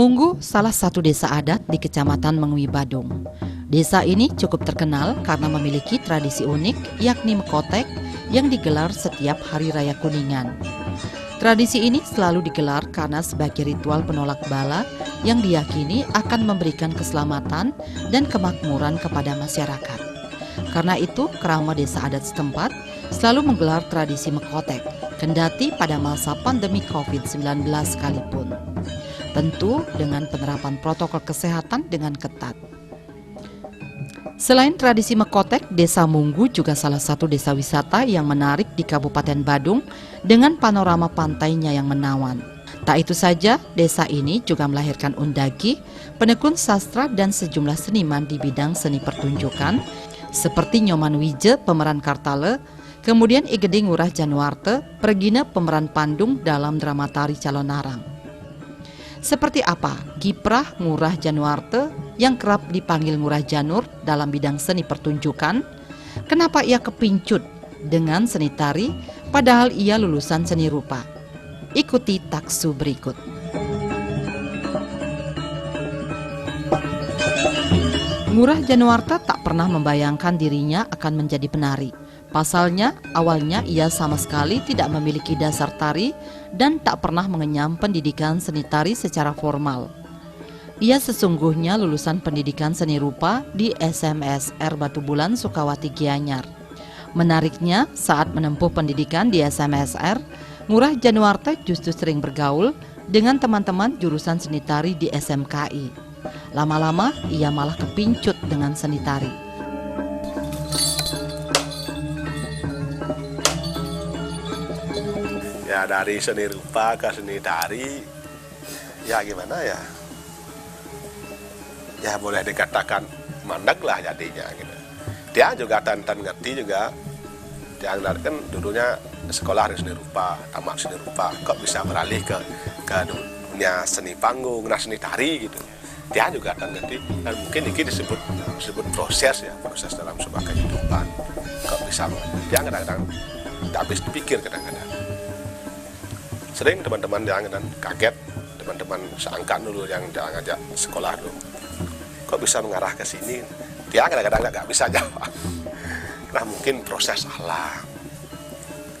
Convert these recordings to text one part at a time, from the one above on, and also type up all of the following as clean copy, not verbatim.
Munggu salah satu desa adat di Kecamatan Mengwi Badung. Desa ini cukup terkenal karena memiliki tradisi unik, yakni mekotek yang digelar setiap Hari Raya Kuningan. Tradisi ini selalu digelar karena sebagai ritual penolak bala yang diyakini akan memberikan keselamatan dan kemakmuran kepada masyarakat. Karena itu, kerama desa adat setempat selalu menggelar tradisi mekotek, kendati pada masa pandemi COVID-19 sekalipun. Tentu dengan penerapan protokol kesehatan dengan ketat. Selain tradisi mekotek, Desa Munggu juga salah satu desa wisata yang menarik di Kabupaten Badung dengan panorama pantainya yang menawan. Tak itu saja, desa ini juga melahirkan undagi, penekun sastra dan sejumlah seniman di bidang seni pertunjukan seperti Nyoman Wije pemeran Kartale, kemudian Igede Ngurah Januarte, Pergina pemeran Pandung dalam drama tari Calonarang. Seperti apa kiprah Ngurah Januarte yang kerap dipanggil Ngurah Janur dalam bidang seni pertunjukan? Kenapa ia kepincut dengan seni tari padahal ia lulusan seni rupa? Ikuti taksu berikut. Ngurah Januarte tak pernah membayangkan dirinya akan menjadi penari. Pasalnya, awalnya ia sama sekali tidak memiliki dasar tari dan tak pernah mengenyam pendidikan seni tari secara formal. Ia sesungguhnya lulusan pendidikan seni rupa di SMSR Batu Bulan Sukawati Gianyar. Menariknya, saat menempuh pendidikan di SMSR, Ngurah Januarte justru sering bergaul dengan teman-teman jurusan seni tari di SMKI. Lama-lama, ia malah kepincut dengan seni tari. Ya dari seni rupa ke seni tari, ya gimana ya? Ya boleh dikatakan mandek lah jadinya gitu. Dia juga tan ngerti juga. Dia kan dulunya sekolah di seni rupa, tamat seni rupa, kok bisa beralih ke dunia seni panggung, nah seni tari gitu. Dia juga tan ngerti dan mungkin ini disebut proses ya, proses dalam sebuah kehidupan. Kok bisa? Dia kadang-kadang tak habis dipikir kadang-kadang. Sering teman-teman yang kaget, teman-teman seangkatan dulu yang ngajak sekolah dulu, kok bisa mengarah ke sini? Dia kadang-kadang nggak bisa jawab. Nah mungkin proses alam,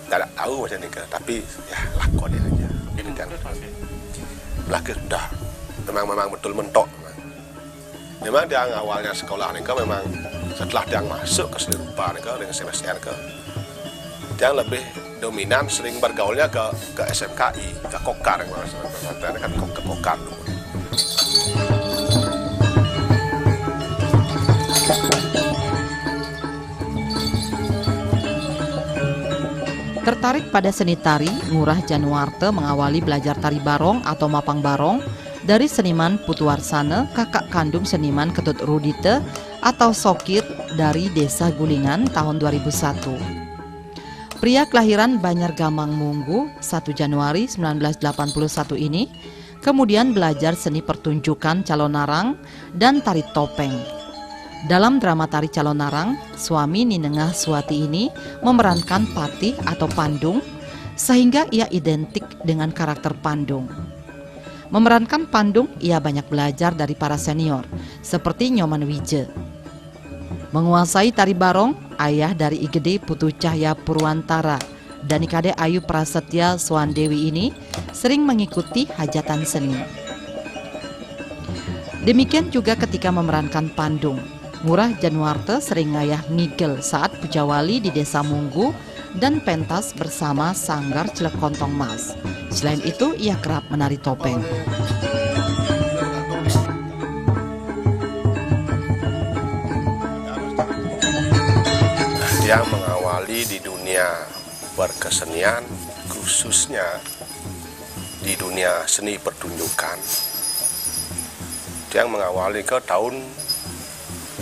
tidak tahu macam ni ke, tapi ya lakon aja. Ini kan belakang sudah, memang betul mentok. Memang dia awalnya sekolah ni ke, memang setelah dia masuk ke seni rupa ni ke dengan SMSR ke, dia lebih dominan sering bergaulnya ke SMKI, ke Kokar, kan ke Kokar. Tertarik pada seni tari, Ngurah Januarte mengawali belajar tari barong atau mapang barong dari seniman Putu Warsane, kakak kandung seniman Ketut Rudite atau Sokir dari Desa Gulingan tahun 2001. Pria kelahiran Banjargamang Munggu 1 Januari 1981 ini kemudian belajar seni pertunjukan Calonarang dan tari topeng. Dalam drama tari Calonarang, suami Ninengah Suwati ini memerankan Patih atau Pandung sehingga ia identik dengan karakter Pandung. Memerankan Pandung, ia banyak belajar dari para senior seperti Nyoman Wije. Menguasai tari barong, ayah dari Igede Putu Cahya Purwantara dan Ikade Ayu Prasetya Swandewi ini sering mengikuti hajatan seni. Demikian juga ketika memerankan Pandung, Ngurah Januarte sering ngayah ngigel saat pujawali di Desa Munggu dan pentas bersama Sanggar Cilekontong Mas. Selain itu, ia kerap menari topeng. Yang mengawali di dunia berkesenian, khususnya di dunia seni pertunjukan, yang mengawali ke tahun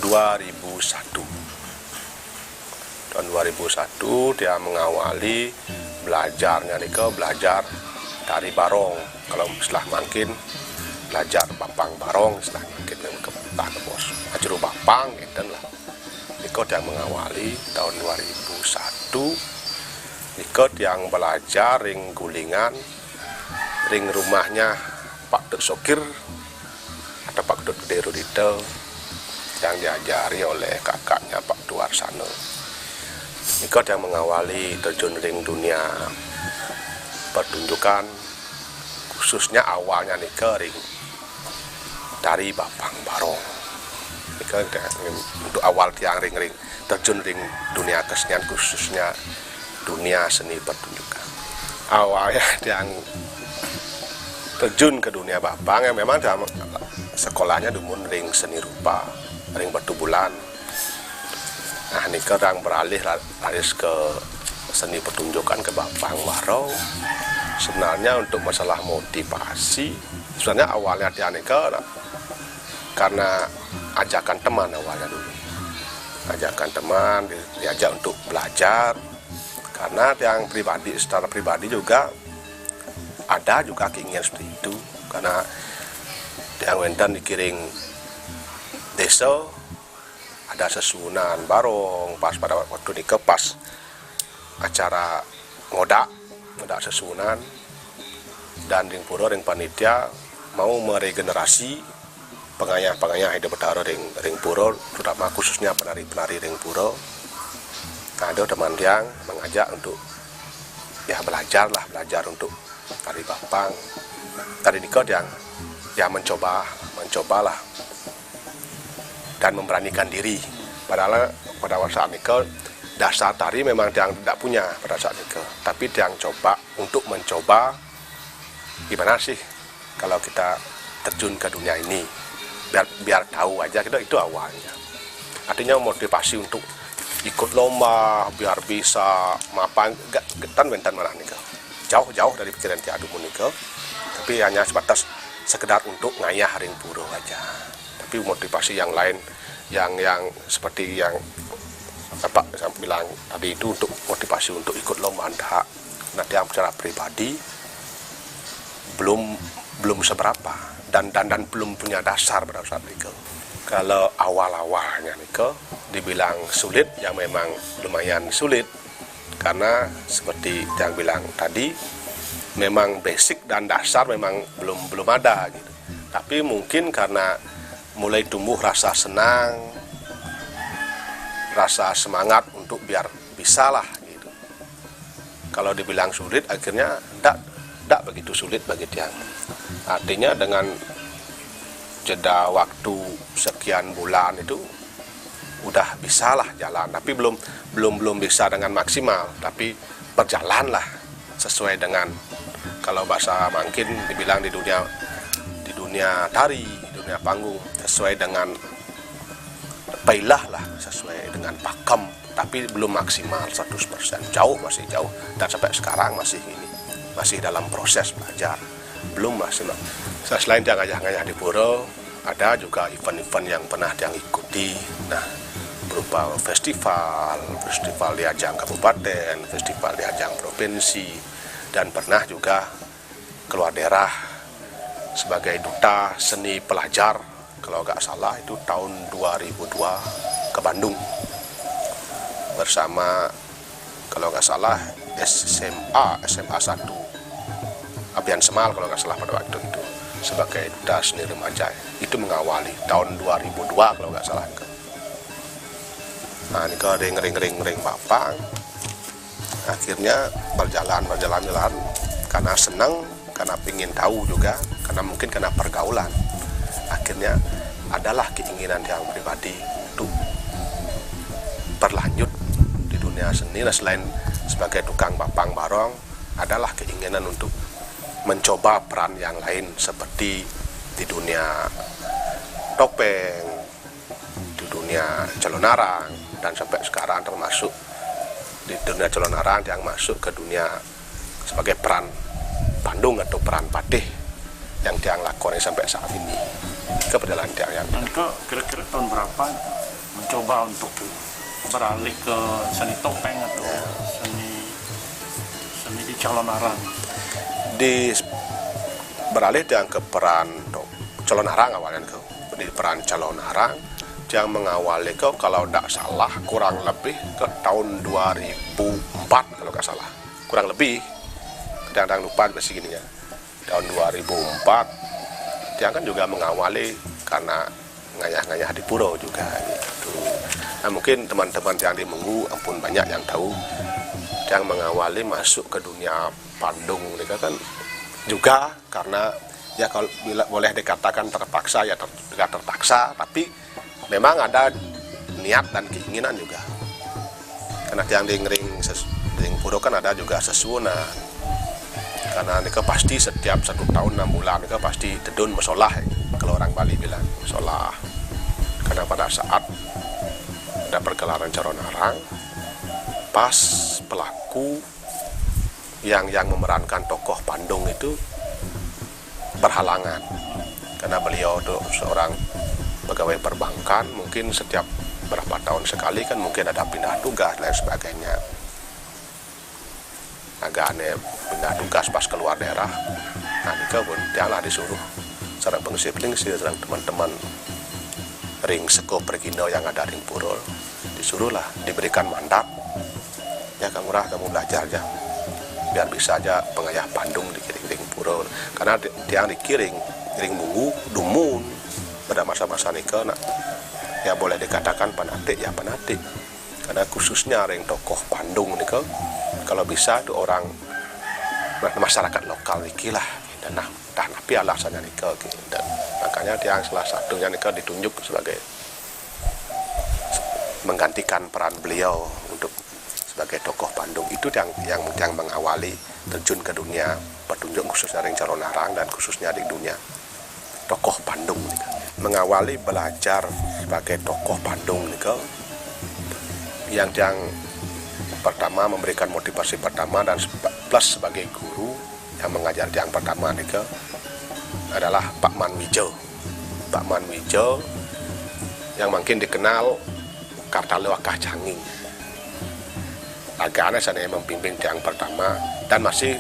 2001. Tahun 2001 dia mengawali belajarnya belajar tari barong. Kalau setelah makin belajar bapang barong, setelah makin ke bos ajuru bapang gitu lah. Ikut yang mengawali tahun 2001, ikut yang belajar ring gulingan, ring rumahnya Pak Dek Sokir atau Pak Ketut Gede Rudite yang diajari oleh kakaknya Pak Tuarsana. Niko yang mengawali terjun ring dunia pertunjukan, khususnya awalnya Niko ring dari Bapang Barong. Niko untuk awal tiang ring terjun ring dunia kesenian, khususnya dunia seni pertunjukan. Awalnya yang terjun ke dunia Bapang yang memang dalam sekolahnya dumun ring seni rupa, ring batu bulan. Nah, Niko yang beralih laris ke seni pertunjukan ke Bapang Barong. Sebenarnya untuk masalah motivasi, sebenarnya awalnya dia Niko karena ajakan teman awalnya dulu. Ajakan teman diajak untuk belajar. Karena yang pribadi, secara pribadi juga ada juga keinginan seperti itu. Karena yang Wendan dikiring desa, ada sesunan barong pas pada waktu ini pas acara ngodak sesunan, dan ring pura ring panitia mau meregenerasi pengayah hidup betara ring pura, terutama khususnya penari ring pura. Nah, ada teman yang mengajak untuk ya belajar untuk tari Bapang. Tadi Niko yang mencobalah dan memberanikan diri. Padahal pada saat Niko dasar tari memang yang tidak punya pada saat Niko, tapi yang mencoba gimana sih kalau kita terjun ke dunia ini, biar tahu aja kita itu awalnya. Artinya motivasi untuk ikut lomba biar bisa mapan getan wentan malah Niko. Jauh dari pikiran Ti Adu Niko, tapi hanya sebatas sekedar untuk ngayah ring pura aja. Tapi motivasi yang lain yang seperti yang Bapak saya bilang tadi itu untuk motivasi untuk ikut lomba enggak. Nah, yang secara pribadi belum seberapa dan belum punya dasar pada saat Niko. Kalau awal-awalnya Niko dibilang sulit, yang memang lumayan sulit karena seperti yang bilang tadi memang basic dan dasar memang belum ada gitu. Tapi mungkin karena mulai tumbuh rasa senang, rasa semangat untuk biar bisalah gitu. Kalau dibilang sulit, akhirnya tidak begitu sulit bagi Tiang. Artinya dengan jeda waktu sekian bulan itu udah bisalah jalan, tapi belum bisa dengan maksimal, tapi berjalanlah sesuai dengan kalau bahasa Mangkin dibilang di dunia tari, di dunia panggung sesuai dengan pailah lah, sesuai dengan pakem, tapi belum maksimal 100%, masih jauh, dan sampai sekarang masih dalam proses belajar, belum maksimal. Selain yang ngayah di pura, ada juga event-event yang pernah yang ikuti, nah berupa festival di ajang kabupaten, festival di ajang provinsi, dan pernah juga keluar daerah sebagai duta seni pelajar, kalau nggak salah itu tahun 2002 ke Bandung bersama kalau nggak salah SMA 1 Abian Semal kalau nggak salah pada waktu itu sebagai duta seni remaja. Itu mengawali tahun 2002 kalau nggak salah. Nah, ini ke ring Bapang akhirnya berjalan karena senang, karena ingin tahu juga, karena mungkin karena pergaulan, akhirnya adalah keinginan yang pribadi untuk berlanjut di dunia seni. Nah, selain sebagai tukang Bapang Barong, adalah keinginan untuk mencoba peran yang lain seperti di dunia topeng, di dunia celonarang, dan sampai sekarang termasuk di dunia celonarang yang masuk ke dunia sebagai peran Bandung atau peran Patih yang Tiang lakoni sampai saat ini. Ke perjalanan Tiang yang kira-kira tahun berapa mencoba untuk beralih ke seni topeng atau seni di celonarang? Beralih Tiang ke peran celonarang awalnya di peran celonarang yang mengawali kalau tidak salah kurang lebih ke tahun 2004 kalau nggak salah, kurang lebih, kadang-kadang lupa masih gini ya, tahun 2004 dia kan juga mengawali karena ngayah-ngayah di pura juga gitu. Nah, mungkin teman-teman yang di Menggu ampun banyak yang tahu yang mengawali masuk ke dunia Pandung mereka kan juga karena ya kalau boleh dikatakan terpaksa ya terpaksa, tapi memang ada niat dan keinginan juga. Karena yang di ring pura kan ada juga sesuuna. Karena mereka pasti setiap 1 tahun 6 bulan mereka pasti dedun masalah, kalau orang Bali bilang masalah. Karena pada saat ada pergelaran Caronarang, pas pelaku yang memerankan tokoh Pandung itu berhalangan karena beliau itu seorang pegawai perbankan, mungkin setiap berapa tahun sekali kan mungkin ada pindah tugas dan lain sebagainya. Agak aneh pindah tugas pas keluar daerah. Nah, ini pun dialah disuruh secara pengisi-pengisi serang teman-teman ring seko pergindo yang ada ring purul, disuruhlah diberikan mandat, ya kamu belajar aja biar bisa aja pengayah Pandung di ring purul. Karena yang dikiring ring Menggu dumun pada masa-masa nikah, nah, ya boleh dikatakan panatik ya panatik. Karena khususnya ring tokoh Pandung nikah, kalau bisa itu orang masyarakat lokal nikilah. Dan tapi alasannya nikah, dan makanya dia salah satunya nikah ditunjuk sebagai menggantikan peran beliau untuk sebagai tokoh Pandung. Itu yang mengawali terjun ke dunia petunjuk khususnya ring Caronarang dan khususnya di dunia tokoh Pandung. Mengawali belajar sebagai tokoh Pandung yang pertama memberikan motivasi pertama dan plus sebagai guru yang mengajar yang pertama adalah Pak Man Wijo. Pak Man Wijo yang mungkin dikenal Kartalewakah Canging. Agaknya saya membimbing yang pertama, dan masih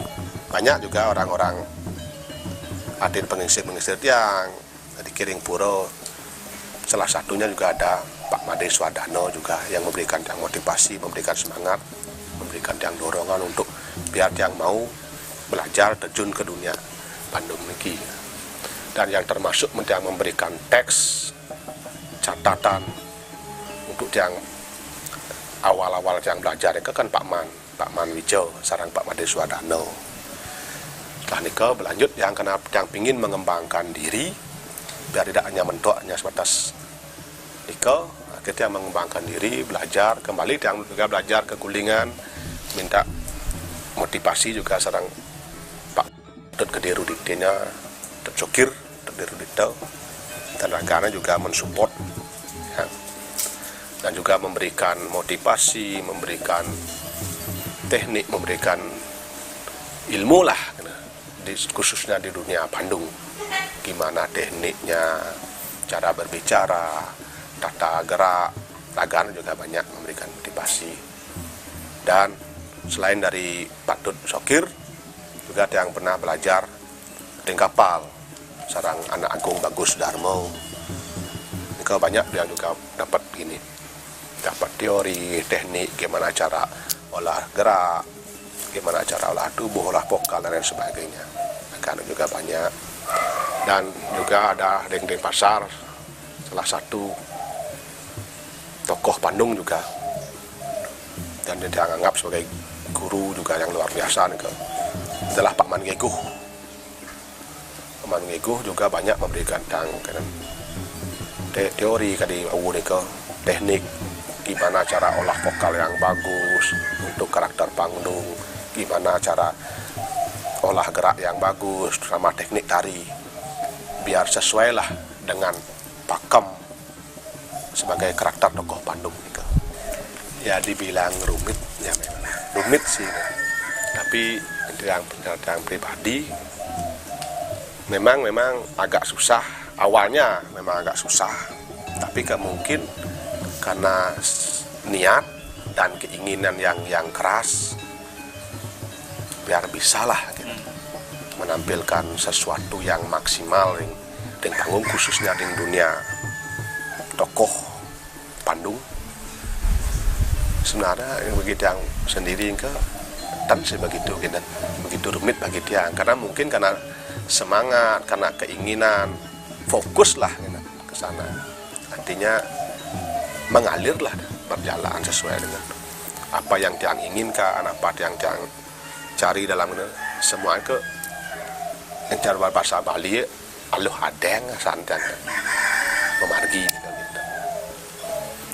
banyak juga orang-orang adik pengisi-pengisi yang dikiring pura. Salah satunya juga ada Pak Made Swadano juga yang memberikan yang motivasi, memberikan semangat, memberikan yang dorongan untuk biar yang mau belajar terjun ke dunia Pandung niki. Dan yang termasuk yang memberikan teks, catatan untuk yang awal-awal yang belajar itu kan Pak Man Wijo sarang Pak Made Swadano. Setelah nikah berlanjut yang pingin mengembangkan diri biar tidak hanya mentok hanya sebatas nikah, akhirnya mengembangkan diri, belajar kembali, yang juga belajar ke Kulingan, minta motivasi juga sarang Pak Tut Gede Ruditnya, Tut Sokir, Tut Gede Rudito, dan Ragana juga mensupport ya. Dan juga memberikan motivasi, memberikan teknik, memberikan ilmu lah, khususnya di dunia Pandung. Gimana tekniknya, cara berbicara, tata gerak, Ragana juga banyak memberikan motivasi. Dan selain dari Pak Tut Sokir, juga yang pernah belajar ring kapal, sarang anak Agung Bagus Darmo. Ini banyak yang juga dapat gini. Dapat teori, teknik, gimana cara olah gerak, gimana cara olah tubuh, olah vokal, dan lain sebagainya. Karena juga banyak. Dan juga ada Deng Pasar, salah satu tokoh Pandung juga. Dan dia dianggap sebagai guru juga yang luar biasa. Adalah Pak Man Geguh. Pak Man Geguh juga banyak memberikan teori kadi teknik, gimana cara olah vokal yang bagus untuk karakter Pandung, gimana cara olah gerak yang bagus sama teknik tari biar sesuai lah dengan pakem sebagai karakter tokoh Pandung. Ya dibilang rumit, ya memang rumit sih, tapi yang pribadi memang agak susah. Awalnya memang agak susah, tapi mungkin karena niat dan keinginan yang keras biar bisalah gitu, menampilkan sesuatu yang maksimal di panggung khususnya di dunia tokoh Pandung. Sebenarnya begitu yang sendiri kelihatan sih begitu gitu, begitu rumit bagi dia, karena mungkin karena semangat, karena keinginan, fokus lah gitu, ke sana. Artinya mengalir lah, berjalan sesuai dengan apa yang dia inginkan, apa yang dia cari dalam semua ke yang cara bahasa Bali aluh adeng santan memargi gitu.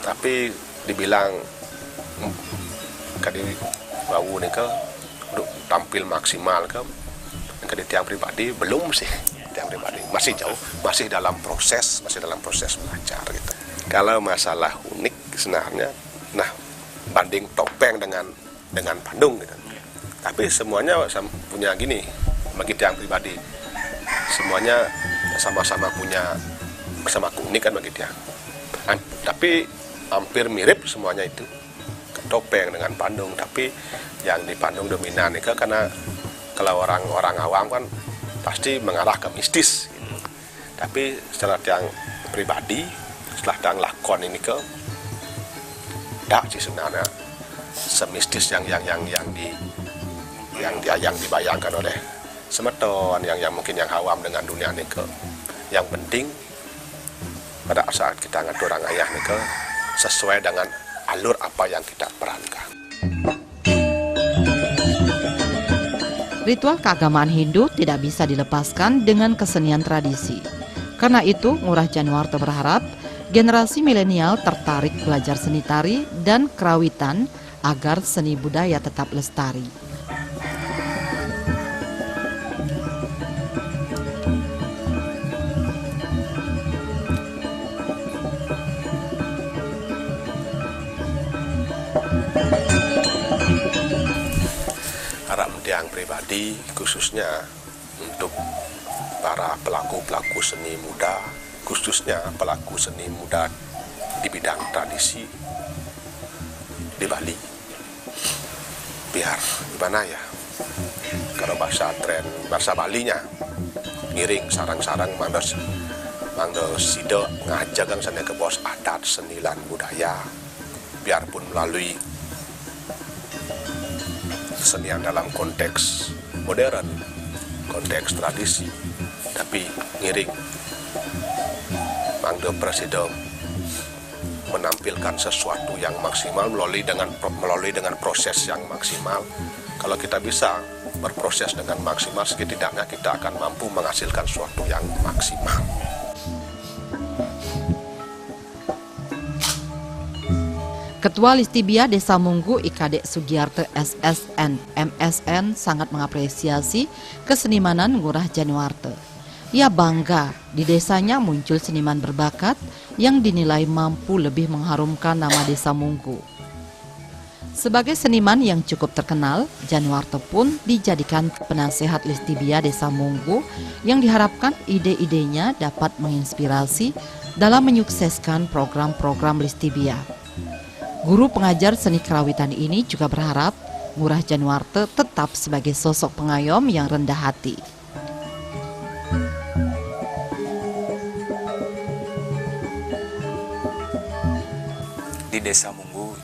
Tapi dibilang kadi bau nih ke tampil maksimal ke kadi tiang pribadi belum sih, tiang pribadi masih jauh, masih dalam proses belajar gitu. Kalau masalah unik sebenarnya, nah banding topeng dengan Bandung gitu. Tapi semuanya punya gini, bagi tiang pribadi semuanya sama-sama punya bersama keunikan bagi dia. Tapi hampir mirip semuanya itu, topeng dengan Bandung. Tapi yang di Bandung dominan itu karena kalau orang-orang awam kan pasti mengarah ke mistis gitu. Tapi secara tiang pribadi setelah tiang lakon ini ke tidak sih sebenarnya semistis yang dibayangkan oleh semeton yang mungkin yang awam dengan dunia ini ke. Yang penting pada saat kita ngatur orang ayah ini ke sesuai dengan alur apa yang kita perankan. Ritual keagamaan Hindu tidak bisa dilepaskan dengan kesenian tradisi. Karena itu, Ngurah Januarto berharap generasi milenial tertarik belajar seni tari dan kerawitan agar seni budaya tetap lestari. Harap tiang pribadi khususnya untuk para pelaku seni muda, khususnya pelaku seni muda di bidang tradisi di Bali, biar gimana ya, kalau bahasa Balinya ngiring sarang-sarang mandos sido ngajak kan sana ke bos adat seni lan budaya, biarpun melalui kesenian dalam konteks modern, konteks tradisi, tapi ngiring Mangdo Presiden menampilkan sesuatu yang maksimal melalui dengan proses yang maksimal. Kalau kita bisa berproses dengan maksimal, setidaknya kita akan mampu menghasilkan sesuatu yang maksimal. Ketua Listibia Desa Munggu IKD Sugiarto SSN MSN sangat mengapresiasi kesenimanan Ngurah Januarto. Ia bangga di desanya muncul seniman berbakat yang dinilai mampu lebih mengharumkan nama Desa Munggu. Sebagai seniman yang cukup terkenal, Januarto pun dijadikan penasehat Listibia Desa Munggu yang diharapkan ide-idenya dapat menginspirasi dalam menyukseskan program-program Listibia. Guru pengajar seni kerawitan ini juga berharap Ngurah Januarto tetap sebagai sosok pengayom yang rendah hati. Di Desa Munggu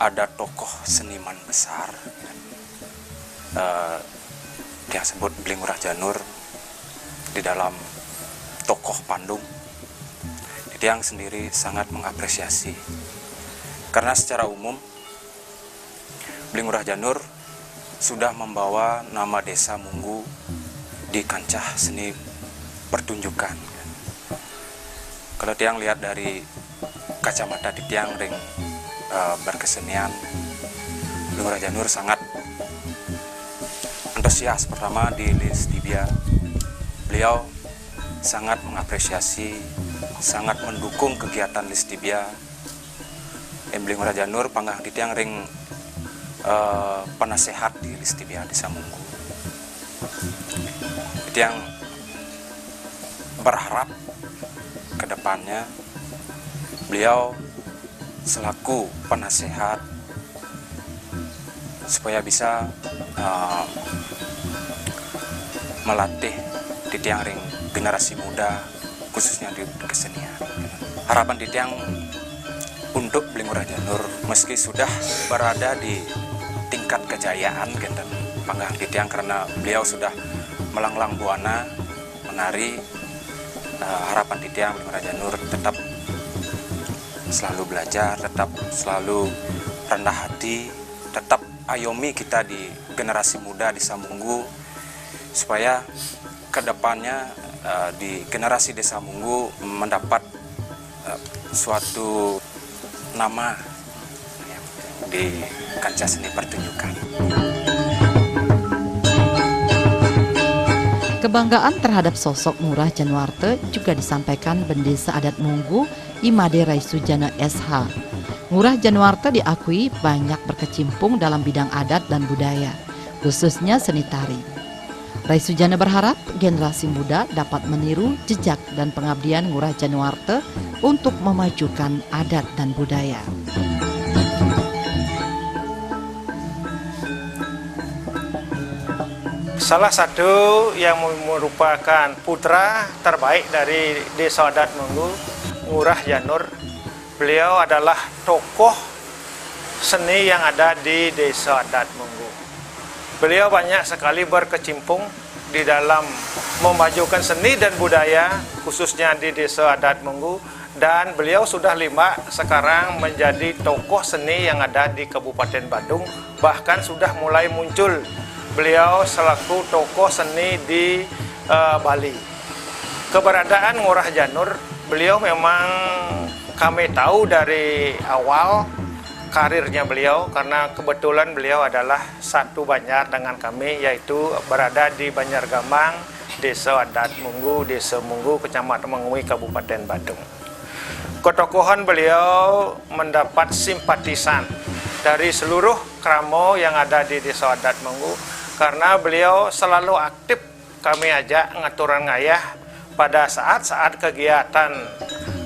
ada tokoh seniman besar yang disebut Bling Ngurah Janur. Di dalam tokoh Bandung, Tiang sendiri sangat mengapresiasi karena secara umum Bling Ngurah Janur sudah membawa nama Desa Munggu di kancah seni pertunjukan. Kalau Tiang lihat dari kacamata di Tiang ring berkesenian, Bling Ngurah Janur sangat antusias. Pertama di Listibia, beliau sangat mengapresiasi, sangat mendukung kegiatan Listibia. Bling Ngurah Janur panggah di Tiang ring penasehat di Listibia Desa Munggu. Tiang berharap ke depannya beliau selaku penasehat supaya bisa melatih di Tiang ring generasi muda khususnya di kesenian. Harapan di Tiang untuk Bling Ngurah Janur meski sudah berada di tingkat tingkat kejayaan genten panggang titiang karena beliau sudah melanglang buana menari. Harapan titiang Bling Raja Nur tetap selalu belajar, tetap selalu rendah hati, tetap ayomi kita di generasi muda di Samunggu supaya kedepannya di generasi Desa Munggu mendapat suatu nama di kancah seni pertunjukan. Kebanggaan terhadap sosok Ngurah Januarte juga disampaikan Bendesa Adat Munggu Imade Raisujana SH. Ngurah Januarte diakui banyak berkecimpung dalam bidang adat dan budaya, khususnya seni tari. Raisujana berharap generasi muda dapat meniru jejak dan pengabdian Ngurah Januarte untuk memajukan adat dan budaya. Salah satu yang merupakan putra terbaik dari Desa Adat Munggu, Ngurah Janur. Beliau adalah tokoh seni yang ada di Desa Adat Munggu. Beliau banyak sekali berkecimpung di dalam memajukan seni dan budaya, khususnya di Desa Adat Munggu. Dan beliau sudah 5 sekarang menjadi tokoh seni yang ada di Kabupaten Badung. Bahkan sudah mulai muncul beliau selaku tokoh seni di Bali. Keberadaan Ngurah Janur, beliau memang kami tahu dari awal karirnya beliau, karena kebetulan beliau adalah satu Banjar dengan kami, yaitu berada di Banjargamang, Desa Adat Munggu, Desa Munggu, Kecamatan Mengui, Kabupaten Badung. Ketokohan beliau mendapat simpatisan dari seluruh kramo yang ada di Desa Adat Munggu, karena beliau selalu aktif kami ajak ngaturan ngayah pada saat-saat kegiatan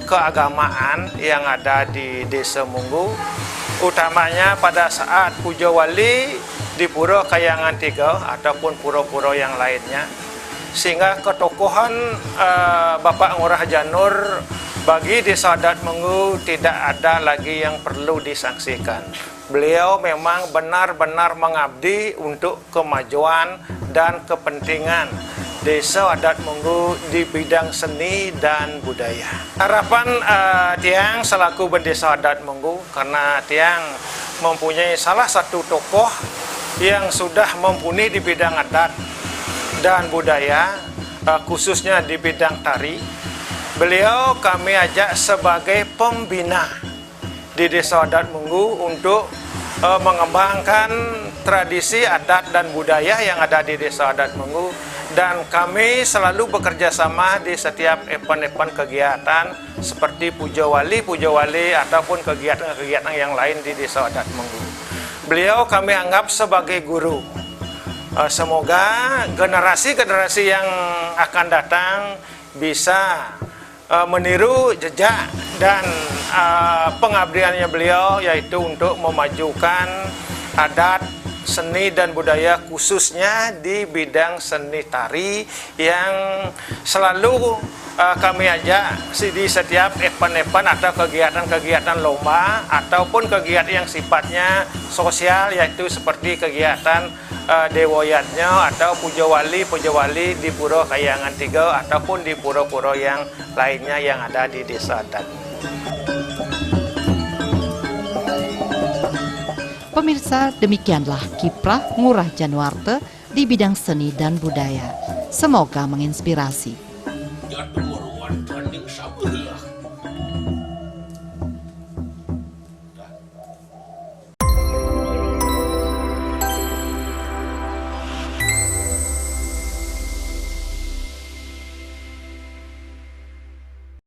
keagamaan yang ada di Desa Munggu, utamanya pada saat puja wali di Pura Kayangan 3 ataupun pura-pura yang lainnya, sehingga ketokohan Bapak Ngurah Janur bagi Desa Adat Munggu tidak ada lagi yang perlu disangsikan. Beliau memang benar-benar mengabdi untuk kemajuan dan kepentingan Desa Adat Munggu di bidang seni dan budaya. Harapan Tiang selaku Bendesa Adat Munggu, karena Tiang mempunyai salah satu tokoh yang sudah mumpuni di bidang adat dan budaya, khususnya di bidang tari. Beliau kami ajak sebagai pembina di Desa Adat Munggu untuk mengembangkan tradisi adat dan budaya yang ada di Desa Adat Munggu, dan kami selalu bekerja sama di setiap event-event kegiatan seperti puja wali ataupun kegiatan-kegiatan yang lain di Desa Adat Munggu. Beliau kami anggap sebagai guru. Semoga generasi-generasi yang akan datang bisa meniru jejak dan pengabdiannya beliau, yaitu untuk memajukan adat, seni dan budaya, khususnya di bidang seni tari yang selalu kami ajak di setiap event-event atau kegiatan-kegiatan lomba ataupun kegiatan yang sifatnya sosial, yaitu seperti kegiatan Dewoyatnya atau puja wali di Pura Kayangan 3 ataupun di pura-pura yang lainnya yang ada di Desa Adat. Pemirsa, demikianlah kiprah Ngurah Januarte di bidang seni dan budaya. Semoga menginspirasi.